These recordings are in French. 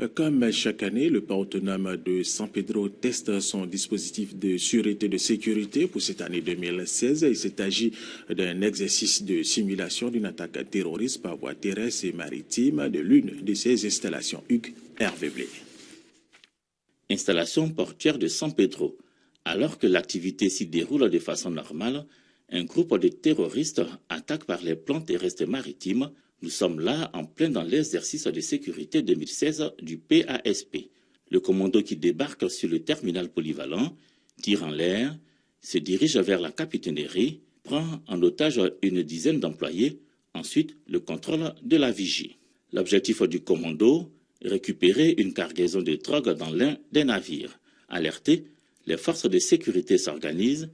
Comme chaque année, le port autonome de San Pedro teste son dispositif de sûreté et de sécurité pour cette année 2016. Il s'agit d'un exercice de simulation d'une attaque terroriste par voie terrestre et maritime de l'une de ses installations. Hugues Hervé Blé. Installation portuaire de San Pedro. Alors que l'activité s'y déroule de façon normale, un groupe de terroristes attaque par les plans terrestres et maritimes. Nous sommes là en plein dans l'exercice de sécurité 2016 du PASP. Le commando qui débarque sur le terminal polyvalent, tire en l'air, se dirige vers la capitainerie, prend en otage une dizaine d'employés, ensuite le contrôle de la vigie. L'objectif du commando, récupérer une cargaison de drogue dans l'un des navires. Alertés, les forces de sécurité s'organisent,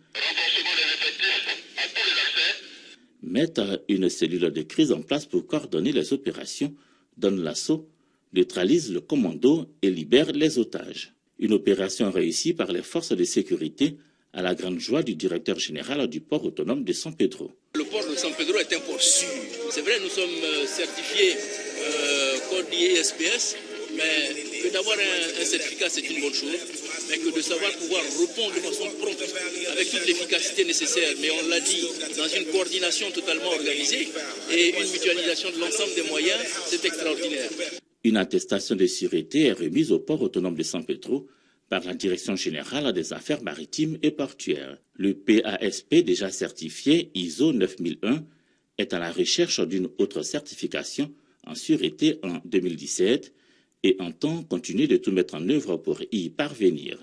mettent une cellule de crise en place pour coordonner les opérations, donnent l'assaut, neutralisent le commando et libèrent les otages. Une opération réussie par les forces de sécurité à la grande joie du directeur général du port autonome de San Pedro. Le port de San Pedro est un port sûr. C'est vrai, nous sommes certifiés code ISPS, mais que d'avoir un certificat, c'est une bonne chose, mais que de savoir pouvoir répondre de façon prompte, avec toute l'efficacité nécessaire, mais on l'a dit, dans une coordination totalement organisée et une mutualisation de l'ensemble des moyens, c'est extraordinaire. Une attestation de sûreté est remise au port autonome de San Pedro par la Direction générale des affaires maritimes et portuaires. Le PASP, déjà certifié ISO 9001, est à la recherche d'une autre certification en sûreté en 2017 et entend continuer de tout mettre en œuvre pour y parvenir.